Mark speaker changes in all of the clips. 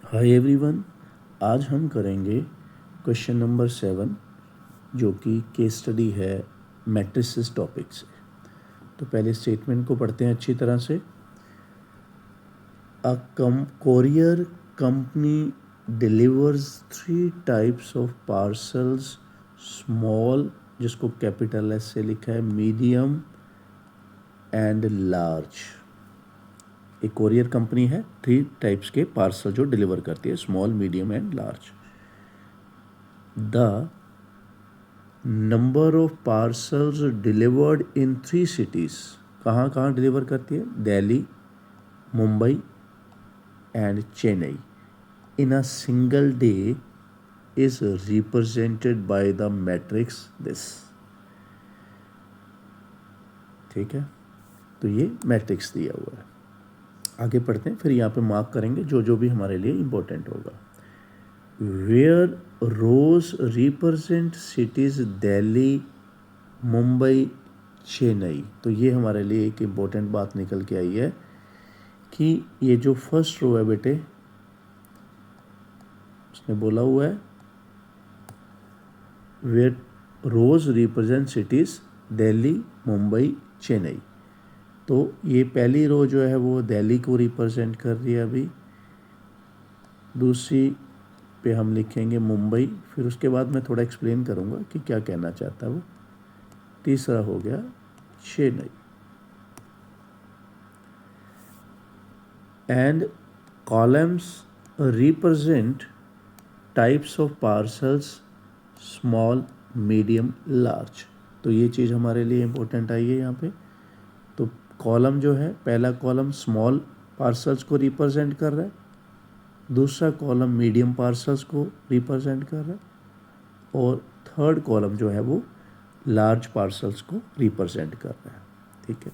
Speaker 1: Hi everyone, आज हम करेंगे क्वेश्चन नंबर 7 जो कि केस स्टडी है मैट्रिसेस टॉपिक से। तो पहले स्टेटमेंट को पढ़ते हैं अच्छी तरह से। A courier company delivers 3 types of parcels, small जिसको कैपिटल एस से लिखा है, मीडियम एंड लार्ज। एक कोरियर कंपनी है, 3 टाइप्स के पार्सल जो डिलीवर करती है, small, medium and large. The number of parcels delivered in 3 cities, कहाँ कहाँ डिलीवर करती है? Delhi, Mumbai and Chennai. In a single day is represented by the matrix this. ठीक है, तो ये मैट्रिक्स दिया हुआ है। आगे पढ़ते हैं, फिर यहाँ पे मार्क करेंगे जो जो भी हमारे लिए इम्पोर्टेंट होगा। Where rows represent cities Delhi, Mumbai, Chennai. तो ये हमारे लिए एक इम्पोर्टेंट बात निकल के आई है कि ये जो फर्स्ट रो है बेटे, उसने बोला हुआ है where rows represent cities Delhi, Mumbai, Chennai. तो ये पहली रो जो है वो दिल्ली को रिप्रेजेंट कर रही है अभी। दूसरी पे हम लिखेंगे मुंबई, फिर उसके बाद मैं थोड़ा एक्सप्लेन करूँगा कि क्या कहना चाहता है वो। तीसरा हो गया Chennai. And columns represent types of parcels, small, medium, large. तो ये चीज़ हमारे लिए इम्पोर्टेंट आई है यहाँ पे। तो कॉलम जो है, पहला कॉलम स्मॉल पार्सल्स को रिप्रेजेंट कर रहा है, दूसरा कॉलम मीडियम पार्सल्स को रिप्रेजेंट कर रहा है, और थर्ड कॉलम जो है वो लार्ज पार्सल्स को रिप्रेजेंट कर रहा है। ठीक है,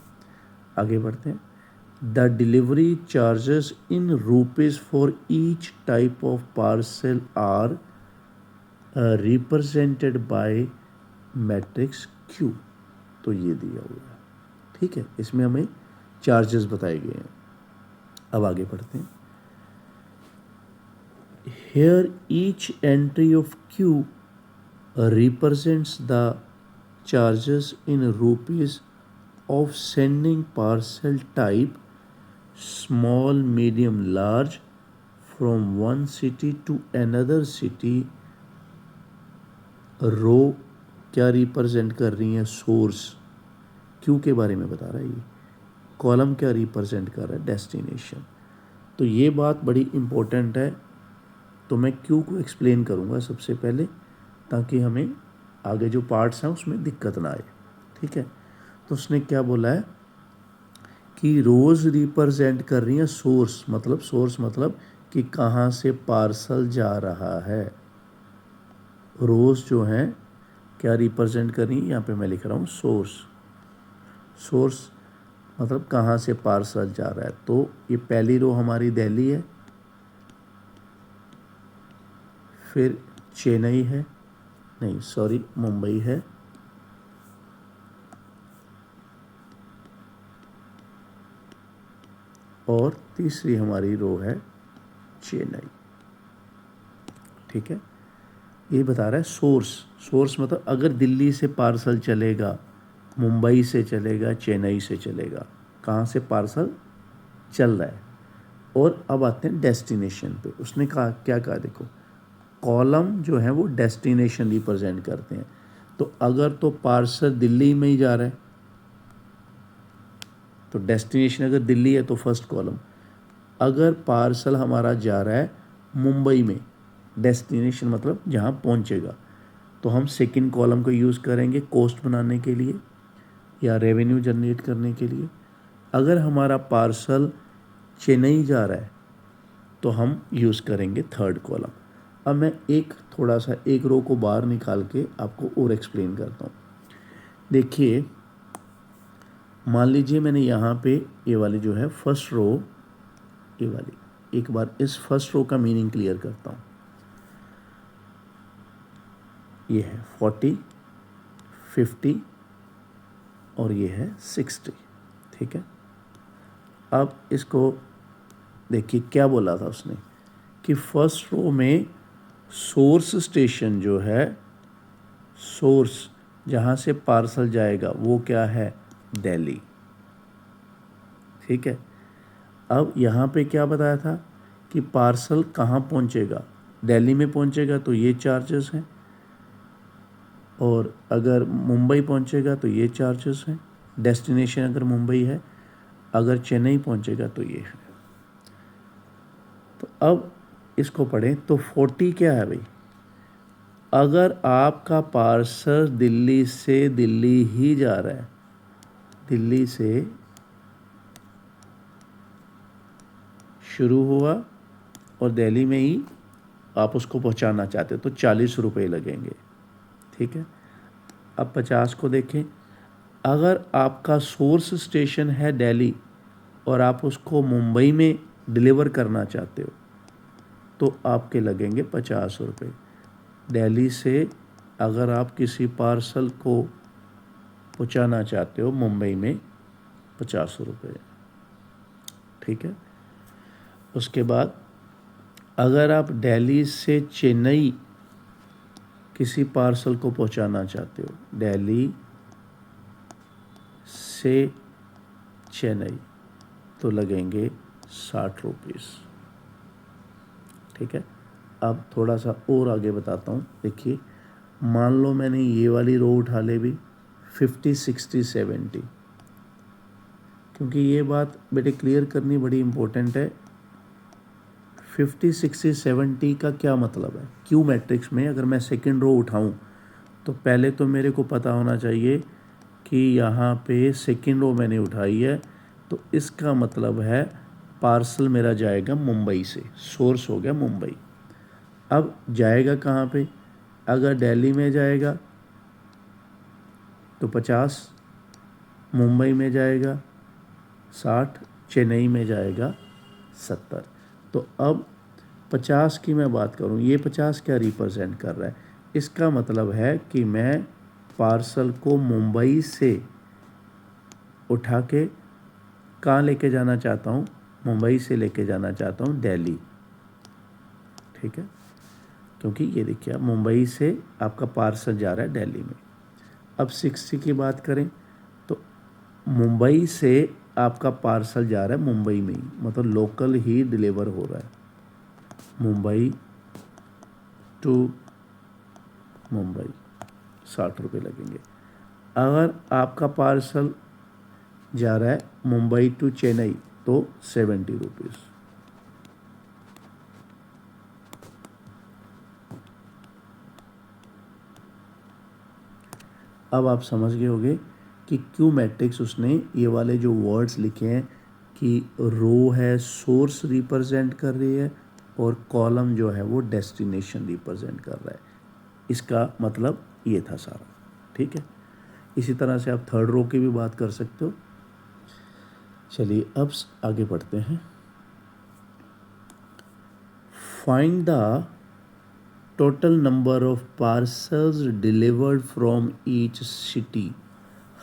Speaker 1: आगे बढ़ते हैं। The delivery charges in rupees for each type of parcel are represented by matrix Q. तो ये दिया हुआ है। ठीक है, इसमें हमें चार्जेस बताए गए हैं। अब आगे बढ़ते हैं। Here each entry of Q represents the charges in rupees of sending parcel type small, medium, large from one city to another city। रो क्या रिप्रेजेंट कर रही है? सोर्स। क्यू के बारे में बता रहा है ये। कॉलम क्या रिप्रेजेंट कर रहा है? डेस्टिनेशन। तो ये बात बड़ी इम्पोर्टेंट है, तो मैं क्यू को एक्सप्लेन करूँगा सबसे पहले, ताकि हमें आगे जो पार्ट्स हैं उसमें दिक्कत ना आए। ठीक है, तो उसने क्या बोला है कि रोज़ रिप्रेजेंट कर रही हैं सोर्स, मतलब कि कहाँ से पार्सल जा रहा है। रोज़ जो हैं क्या रिप्रेजेंट कर रही हैं? यहाँ पे मैं लिख रहा हूँ सोर्स। सोर्स मतलब कहाँ से पार्सल जा रहा है। तो ये पहली रो हमारी दिल्ली है, फिर चेन्नई है, नहीं सॉरी मुंबई है, और तीसरी हमारी रो है चेन्नई। ठीक है, ये बता रहा है सोर्स। सोर्स मतलब अगर दिल्ली से पार्सल चलेगा, मुंबई से चलेगा, चेन्नई से चलेगा, कहाँ से पार्सल चल रहा है। और अब आते हैं डेस्टिनेशन पे। उसने कहा क्या कहा, देखो कॉलम जो है वो डेस्टिनेशन रिप्रेजेंट करते हैं। तो अगर तो पार्सल दिल्ली में ही जा रहा है, तो डेस्टिनेशन अगर दिल्ली है तो फर्स्ट कॉलम। अगर पार्सल हमारा जा रहा है मुंबई में, डेस्टिनेशन मतलब जहाँ पहुँचेगा, तो हम सेकंड कॉलम को यूज़ करेंगे कॉस्ट बनाने के लिए या रेवेन्यू जनरेट करने के लिए। अगर हमारा पार्सल चेन्नई जा रहा है तो हम यूज़ करेंगे थर्ड कॉलम। अब मैं थोड़ा सा एक रो को बाहर निकाल के आपको और एक्सप्लेन करता हूँ। देखिए, मान लीजिए मैंने यहाँ पे ये वाली जो है फर्स्ट रो, ये वाली, एक बार इस फर्स्ट रो का मीनिंग क्लियर करता हूँ। ये है 40, 50 और ये है 60। ठीक है, अब इसको देखिए क्या बोला था उसने कि फर्स्ट रो में सोर्स स्टेशन जो है, सोर्स जहाँ से पार्सल जाएगा वो क्या है, दिल्ली। ठीक है। अब यहाँ पे क्या बताया था कि पार्सल कहाँ पहुँचेगा, दिल्ली में पहुँचेगा तो ये चार्जेस हैं, और अगर मुंबई पहुँचेगा तो ये चार्जेस हैं, डेस्टिनेशन अगर मुंबई है, अगर चेन्नई पहुँचेगा तो ये है। तो अब इसको पढ़ें तो 40 क्या है भाई, अगर आपका पार्सल दिल्ली से दिल्ली ही जा रहा है, दिल्ली से शुरू हुआ और दिल्ली में ही आप उसको पहुंचाना चाहते हो तो 40 रुपये लगेंगे। ठीक है। अब 50 को देखें, अगर आपका सोर्स स्टेशन है दिल्ली और आप उसको मुंबई में डिलीवर करना चाहते हो तो आपके लगेंगे 50 रुपये। दिल्ली से अगर आप किसी पार्सल को पहुंचाना चाहते हो मुंबई में, 50 रुपये। ठीक है। उसके बाद अगर आप दिल्ली से चेन्नई किसी पार्सल को पहुंचाना चाहते हो, दिल्ली से चेन्नई, तो लगेंगे 60 रुपीस। ठीक है। अब थोड़ा सा और आगे बताता हूँ। देखिए, मान लो मैंने ये वाली रो उठा ले भी 50, 60, 70, क्योंकि ये बात बेटे क्लियर करनी बड़ी इम्पोर्टेंट है। 50, 60, 70 का क्या मतलब है। क्यू मैट्रिक्स में अगर मैं सेकंड रो उठाऊं तो पहले तो मेरे को पता होना चाहिए कि यहाँ पे सेकंड रो मैंने उठाई है, तो इसका मतलब है पार्सल मेरा जाएगा मुंबई से, सोर्स हो गया मुंबई। अब जाएगा कहाँ पे, अगर दिल्ली में जाएगा तो 50, मुंबई में जाएगा 60, चेन्नई में जाएगा 70। तो अब 50 की मैं बात करूं, ये 50 क्या रिप्रेजेंट कर रहा है, इसका मतलब है कि मैं पार्सल को मुंबई से उठा के कहाँ लेके जाना चाहता हूँ, मुंबई से लेके जाना चाहता हूँ दिल्ली। ठीक है। क्योंकि ये देखिए मुंबई से आपका पार्सल जा रहा है दिल्ली में। अब 60 की बात करें तो मुंबई से आपका पार्सल जा रहा है मुंबई में ही, मतलब लोकल ही डिलीवर हो रहा है, मुंबई टू मुंबई, 60 रुपये लगेंगे। अगर आपका पार्सल जा रहा है मुंबई टू चेन्नई तो 70 रुपीज़। अब आप समझ गए होंगे कि क्यू मैट्रिक्स उसने ये वाले जो वर्ड्स लिखे हैं कि रो है सोर्स रिप्रेजेंट कर रही है और कॉलम जो है वो डेस्टिनेशन रिप्रेजेंट कर रहा है, इसका मतलब ये था सारा। ठीक है। इसी तरह से आप थर्ड रो की भी बात कर सकते हो। चलिए अब आगे बढ़ते हैं। Find the total number of parcels delivered from each city,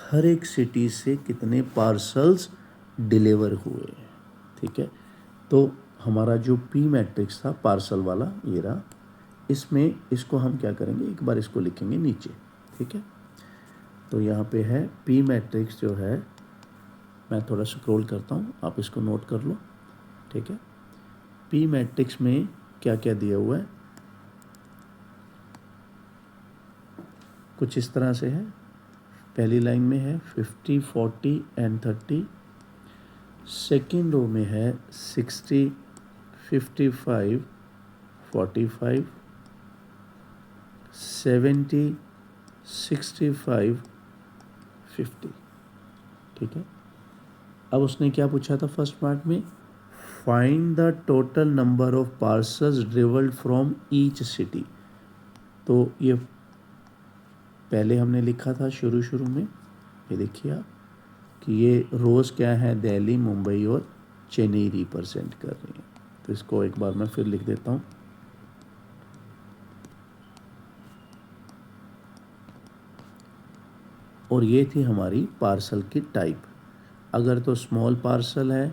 Speaker 1: हर एक सिटी से कितने पार्सल्स डिलीवर हुए। ठीक है। तो हमारा जो पी मैट्रिक्स था पार्सल वाला ये रहा, इसमें इसको हम क्या करेंगे, एक बार इसको लिखेंगे नीचे। ठीक है। तो यहाँ पे है पी मैट्रिक्स जो है, मैं थोड़ा स्क्रॉल करता हूँ, आप इसको नोट कर लो। ठीक है। पी मैट्रिक्स में क्या क्या दिया हुआ है, कुछ इस तरह से है। पहली लाइन में है 50, 40 एंड 30। सेकेंड रो में है 60, 55, 45, 70, 65, 50। ठीक है। अब उसने क्या पूछा था फर्स्ट पार्ट में, find the total number of parcels delivered from each city. तो ये पहले हमने लिखा था शुरू में, ये देखिए आप कि ये रोज़ क्या है, दिल्ली, मुंबई और चेन्नई रिप्रेजेंट कर रही हैं। तो इसको एक बार मैं फिर लिख देता हूँ। और ये थी हमारी पार्सल की टाइप। अगर तो स्मॉल पार्सल है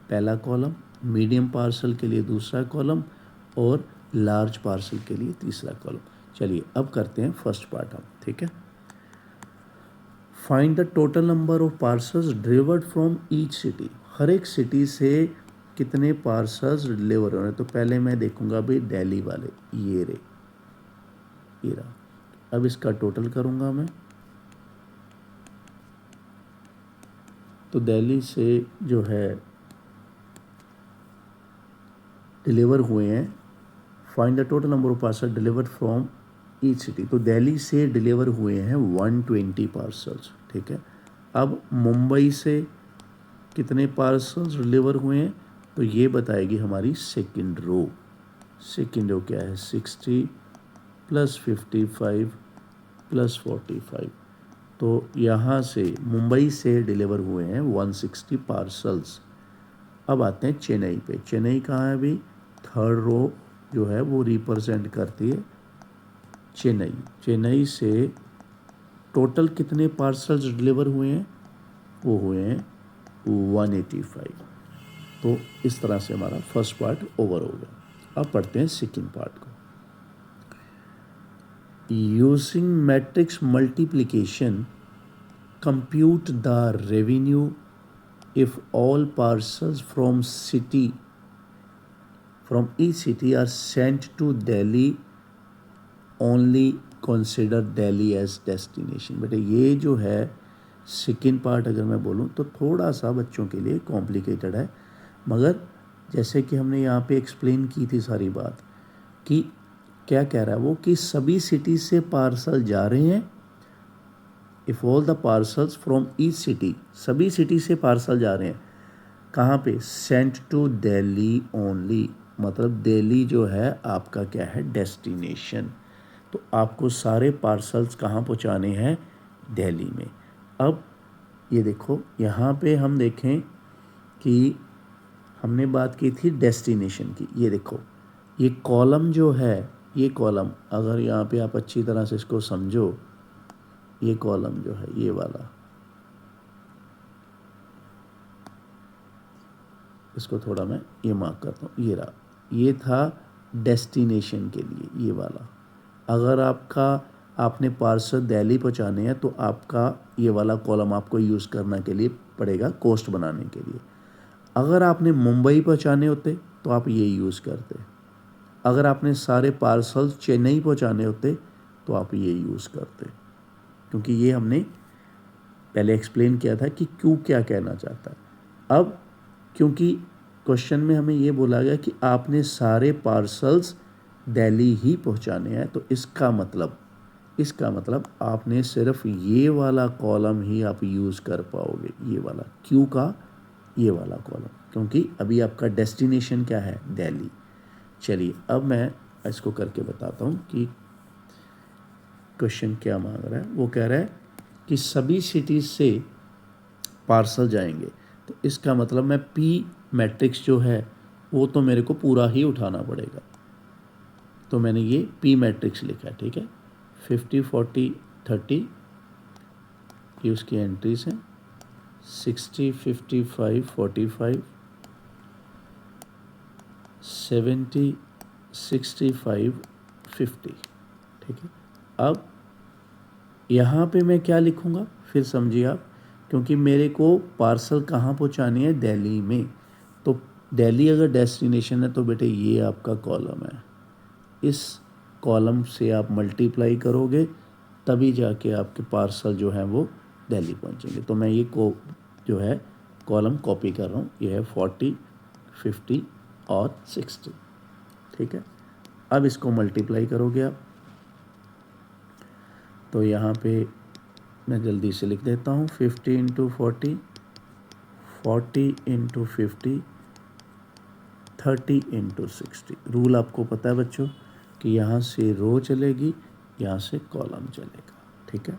Speaker 1: पहला कॉलम, मीडियम पार्सल के लिए दूसरा कॉलम, और लार्ज पार्सल के लिए तीसरा कॉलम। चलिए अब करते हैं फर्स्ट पार्ट हम, ठीक है। Find the total number of parcels delivered from each city. हर एक सिटी से कितने पार्सल्स डिलीवर हो रहे हैं। तो पहले मैं देखूंगा भाई दिल्ली वाले, ये रहा। अब इसका टोटल करूंगा मैं। तो दिल्ली से जो है डिलीवर हुए हैं, find the total number of parcel delivered from each city. तो दिल्ली से डिलीवर हुए हैं 120 पार्सल्स, ठीक है। अब मुंबई से कितने पार्सल्स डिलीवर हुए हैं, तो ये बताएगी हमारी सेकंड रो। सेकंड रो क्या है, 60 + 55 + 45। तो यहाँ से मुंबई से डिलीवर हुए हैं 160 पार्सल्स। अब आते हैं चेन्नई पे। चेन्नई कहाँ है अभी, थर्ड रो जो है वो रिप्रेजेंट करती है चेन्नई। चेन्नई से टोटल कितने पार्सल्स डिलीवर हुए हैं, वो हुए हैं 185। तो इस तरह से हमारा फर्स्ट पार्ट ओवर हो गया। अब पढ़ते हैं सेकंड पार्ट को। Using matrix multiplication compute the revenue if all parcels from each city are sent to Delhi, only consider Delhi as destination। बेटे ये जो है सेकेंड पार्ट अगर मैं बोलूँ तो थोड़ा सा बच्चों के लिए कॉम्प्लिकेटेड है, मगर जैसे कि हमने यहाँ पे एक्सप्लेन की थी सारी बात कि क्या कह रहा है वो, कि सभी सिटी से पार्सल जा रहे हैं। If all the parcels from each city, सभी सिटी से पार्सल जा रहे हैं कहाँ पे, सेंट टू दिल्ली ओनली। मतलब दिल्ली जो है आपका क्या है, डेस्टिनेशन। तो आपको सारे पार्सल्स कहाँ पहुँचाने हैं, दिल्ली में। अब ये देखो यहाँ पे हम देखें कि हमने बात की थी डेस्टिनेशन की। ये देखो ये कॉलम जो है, ये कॉलम अगर यहाँ पे आप अच्छी तरह से इसको समझो, ये कॉलम जो है ये वाला, इसको थोड़ा मैं ये मार्क करता हूँ, ये रहा, ये था डेस्टिनेशन के लिए ये वाला। अगर आपने पार्सल दिल्ली पहुँचाने हैं तो आपका ये वाला कॉलम आपको यूज़ करना के लिए पड़ेगा कॉस्ट बनाने के लिए। अगर आपने मुंबई पहुँचाने होते तो आप ये यूज़ करते। अगर आपने सारे पार्सल चेन्नई पहुँचाने होते तो आप ये यूज़ करते, क्योंकि ये हमने पहले एक्सप्लेन किया था कि क्यों क्या कहना चाहता है। अब क्योंकि क्वेश्चन में हमें ये बोला गया कि आपने सारे पार्सल्स दिल्ली ही पहुंचाने हैं, तो इसका मतलब आपने सिर्फ ये वाला कॉलम ही आप यूज़ कर पाओगे, ये वाला क्यू का ये वाला कॉलम, क्योंकि अभी आपका डेस्टिनेशन क्या है, दिल्ली। चलिए अब मैं इसको करके बताता हूँ कि क्वेश्चन क्या मांग रहा है। वो कह रहा है कि सभी सिटीज़ से पार्सल जाएंगे, तो इसका मतलब मैं पी मैट्रिक्स जो है वो तो मेरे को पूरा ही उठाना पड़ेगा। तो मैंने ये पी मैट्रिक्स लिखा है, ठीक है। 50 40 30 ये उसकी एंट्रीज हैं। 60 55 45 70 65 50, ठीक है। अब यहाँ पे मैं क्या लिखूँगा फिर समझिए आप, क्योंकि मेरे को पार्सल कहाँ पहुँचानी है, दिल्ली में। तो दिल्ली अगर डेस्टिनेशन है तो बेटे ये आपका कॉलम है, इस कॉलम से आप मल्टीप्लाई करोगे तभी जाके आपके पार्सल जो है वो दिल्ली पहुँचेंगे। तो मैं ये जो है कॉलम कॉपी कर रहा हूँ, ये है 40 50 और 60, ठीक है। अब इसको मल्टीप्लाई करोगे आप, तो यहाँ पे मैं जल्दी से लिख देता हूँ 50 × 40 40 × 50 30 × 60। रूल आपको पता है बच्चों कि यहाँ से रो चलेगी, यहाँ से कॉलम चलेगा, ठीक है।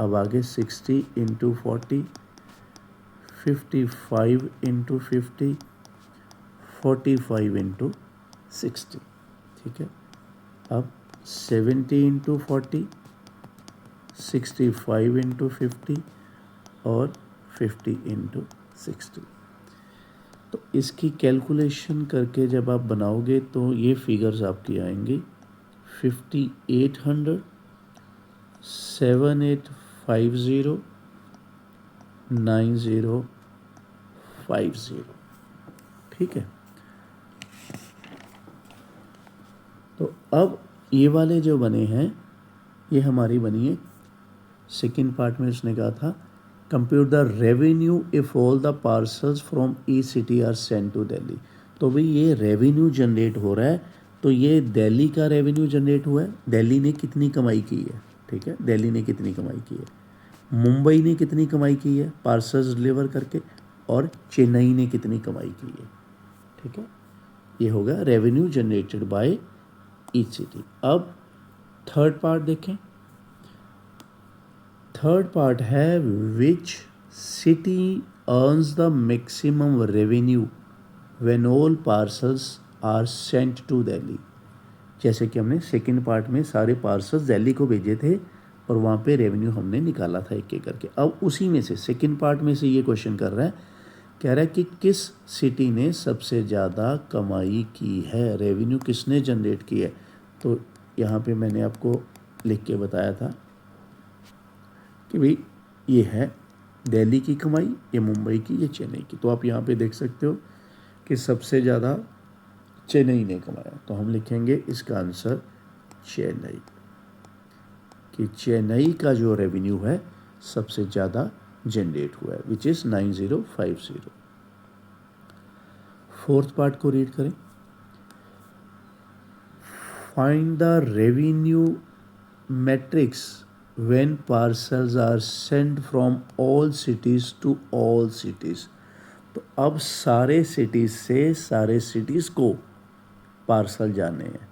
Speaker 1: अब आगे 60 × 40 55 × 50 45 × 60, ठीक है। अब 70 × 40 65 × 50 और 50 × 60। तो इसकी कैलकुलेशन करके जब आप बनाओगे तो ये फिगर्स आपकी आएंगी 5800, 7850, 9050। ठीक है। तो अब ये वाले जो बने हैं ये हमारी बनी है। सेकेंड पार्ट में उसने कहा था compute the revenue if all the parcels from each city are send to Delhi. तो भाई ये रेवेन्यू जनरेट हो रहा है, तो ये दिल्ली का रेवेन्यू जनरेट हुआ है, दिल्ली ने कितनी कमाई की है। ठीक है, दिल्ली ने कितनी कमाई की है, मुंबई ने कितनी कमाई की है पार्सल्स डिलीवर करके, और चेन्नई ने कितनी कमाई की है। ठीक है, ये होगा revenue generated by each city. अब थर्ड पार्ट देखें। थर्ड पार्ट है which city earns the maximum revenue when all parcels are sent to Delhi. जैसे कि हमने सेकंड पार्ट में सारे पार्सल्स दिल्ली को भेजे थे और वहाँ पे रेवेन्यू हमने निकाला था एक एक करके। अब उसी में से सेकंड पार्ट में से ये क्वेश्चन कर रहा है, कह रहा है कि किस सिटी ने सबसे ज़्यादा कमाई की है, रेवेन्यू किसने जनरेट की है। तो यहाँ पे मैंने आपको लिख के बताया था कि भाई ये है दिल्ली की कमाई, ये मुंबई की, ये चेन्नई की। तो आप यहाँ पे देख सकते हो कि सबसे ज़्यादा चेन्नई ने कमाया, तो हम लिखेंगे इसका आंसर चेन्नई, कि चेन्नई का जो रेवेन्यू है सबसे ज़्यादा जनरेट हुआ है, विच इज़ 9050। फोर्थ पार्ट को रीड करें। Find the revenue matrix when parcels are sent from all cities to all cities। तो अब सारे सिटीज़ से सारे सिटीज़ को पार्सल जाने हैं।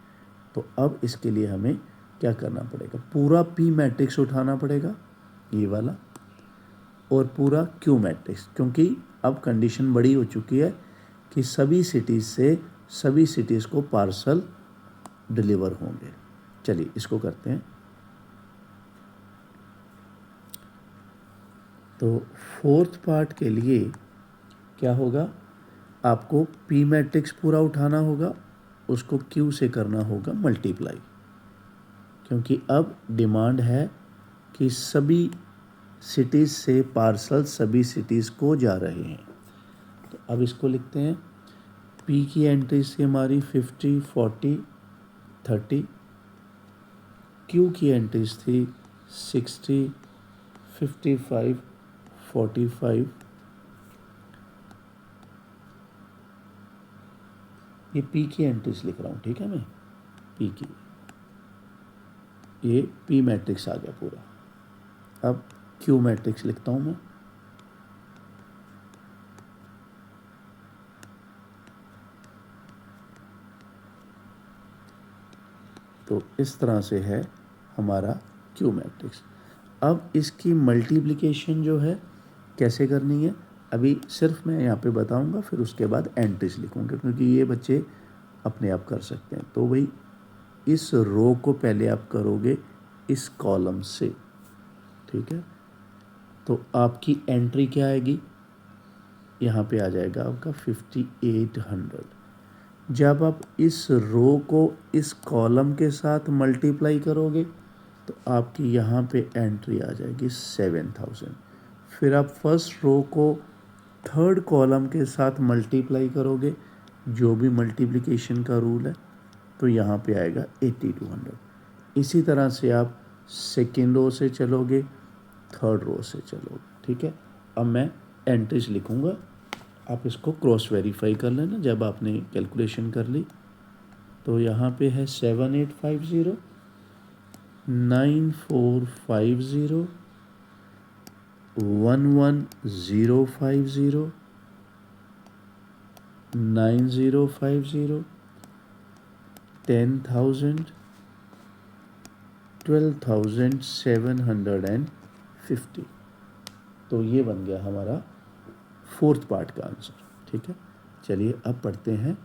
Speaker 1: तो अब इसके लिए हमें क्या करना पड़ेगा, पूरा पी मैट्रिक्स उठाना पड़ेगा ये वाला, और पूरा क्यू मैट्रिक्स, क्योंकि अब कंडीशन बड़ी हो चुकी है कि सभी सिटीज़ से सभी सिटीज़ को पार्सल डिलीवर होंगे। चलिए इसको करते हैं। तो फोर्थ पार्ट के लिए क्या होगा, आपको पी मैट्रिक्स पूरा उठाना होगा, उसको क्यू से करना होगा मल्टीप्लाई, क्योंकि अब डिमांड है कि सभी सिटीज़ से पार्सल सभी सिटीज़ को जा रहे हैं। तो अब इसको लिखते हैं। पी की एंट्री से हमारी 50, 40, 30, क्यू की एंट्रीज थी 60, 55, 45, ये पी की एंट्रीज लिख रहा हूँ, ठीक है, मैं पी की, ये पी मैट्रिक्स आ गया पूरा। अब क्यू मैट्रिक्स लिखता हूँ मैं। तो इस तरह से है हमारा क्यू मैट्रिक्स। अब इसकी मल्टीप्लिकेशन जो है कैसे करनी है, अभी सिर्फ मैं यहाँ पे बताऊँगा, फिर उसके बाद एंट्रीज लिखूँगा, क्योंकि ये बच्चे अपने आप कर सकते हैं। तो भाई इस रो को पहले आप करोगे इस कॉलम से, ठीक है। तो आपकी एंट्री क्या आएगी, यहाँ पे आ जाएगा आपका 5800। जब आप इस रो को इस कॉलम के साथ मल्टीप्लाई करोगे तो आपकी यहाँ पे एंट्री आ जाएगी 7000। फिर आप फर्स्ट रो को थर्ड कॉलम के साथ मल्टीप्लाई करोगे, जो भी मल्टीप्लिकेशन का रूल है, तो यहाँ पे आएगा 8200। इसी तरह से आप सेकेंड रो से चलोगे, थर्ड रो से चलोगे, ठीक है। अब मैं एंट्रीज लिखूँगा, आप इसको क्रॉस वेरीफाई कर लेना जब आपने कैलकुलेशन कर ली। तो यहाँ पे है 7850, 9450, 11050, 9050, 10,000, 12,750। तो ये बन गया हमारा फोर्थ पार्ट का आंसर, ठीक है। चलिए अब पढ़ते हैं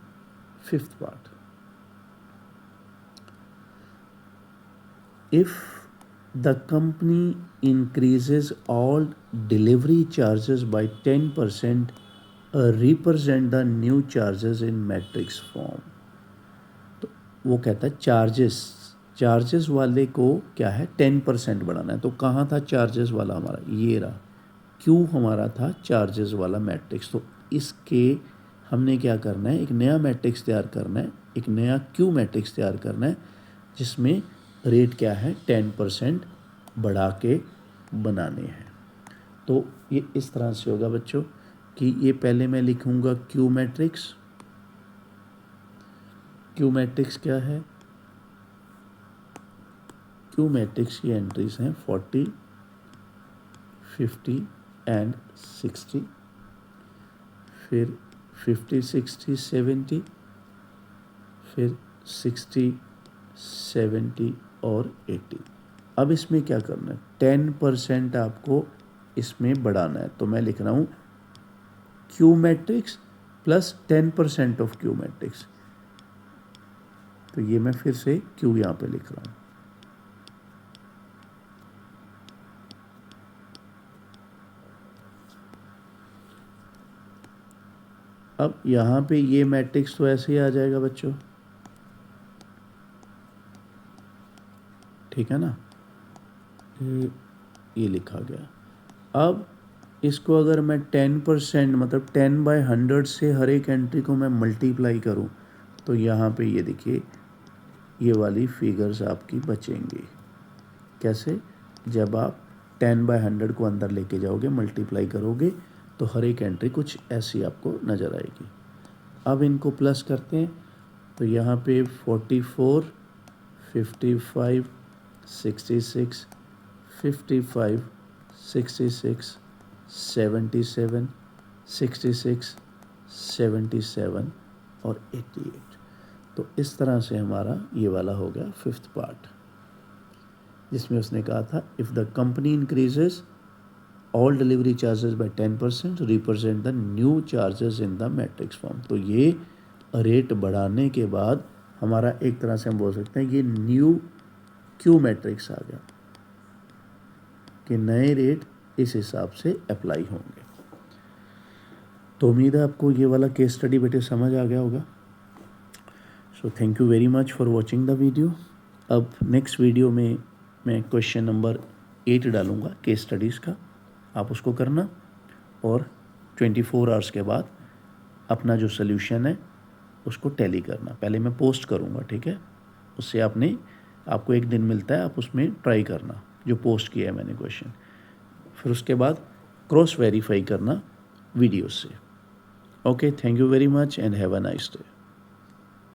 Speaker 1: fifth part. If the company increases all delivery charges by 10%, represent the new charges in matrix form. तो वो कहता है चार्जेस वाले को क्या है 10% बढ़ाना है। तो कहाँ था चार्जेस वाला हमारा, ये रहा, क्यू हमारा था चार्जेस वाला मैट्रिक्स। तो इसके हमने क्या करना है, एक नया मैट्रिक्स तैयार करना है, एक नया क्यू मैट्रिक्स तैयार करना है जिसमें रेट क्या है 10% बढ़ा के बनाने हैं। तो ये इस तरह से होगा बच्चों कि ये पहले मैं लिखूँगा क्यू मैट्रिक्स। क्यू मैट्रिक्स क्या है, क्यू मैट्रिक्स की एंट्रीज हैं 40, 50 एंड 60, फिर 50, 60, 70, फिर 60, 70 और 80। अब इसमें क्या करना है, 10% आपको इसमें बढ़ाना है। तो मैं लिख रहा हूँ Q matrix plus 10% of Q matrix. तो ये मैं फिर से क्यू यहाँ पे लिख रहा हूँ। अब यहाँ पे ये मैट्रिक्स तो ऐसे ही आ जाएगा बच्चों, ठीक है ना, ये लिखा गया। अब इसको अगर मैं 10% मतलब 10/100 से हर एक एंट्री को मैं मल्टीप्लाई करूँ तो यहाँ पे ये देखिए ये वाली फिगर्स आपकी बचेंगी। कैसे, जब आप 10/100 को अंदर लेके जाओगे मल्टीप्लाई करोगे तो हर एक एंट्री कुछ ऐसी आपको नज़र आएगी। अब इनको प्लस करते हैं तो यहाँ पे 44, 55, 66, 55, 66, 77, 66, 77 और 88। तो इस तरह से हमारा ये वाला हो गया 5th पार्ट, जिसमें उसने कहा था if the company increases all delivery charges by 10% represent the new charges in the matrix form. तो ये रेट बढ़ाने के बाद हमारा एक तरह से हम बोल सकते हैं ये न्यू क्यू मैट्रिक्स आ गया कि नए रेट इस हिसाब से अप्लाई होंगे। तो उम्मीद है आपको ये वाला केस स्टडी बेटे समझ आ गया होगा। So thank you very much for watching the video. अब नेक्स्ट वीडियो में मैं क्वेश्चन नंबर 8 डालूँगा केस स्टडीज़ का, आप उसको करना और 24 आवर्स के बाद अपना जो सोल्यूशन है उसको टैली करना। पहले मैं पोस्ट करूँगा, ठीक है, उससे आपको एक दिन मिलता है, आप उसमें ट्राई करना जो पोस्ट किया है मैंने क्वेश्चन, फिर उसके बाद क्रॉस वेरीफाई करना वीडियो से। Okay, thank you very much and have a nice day.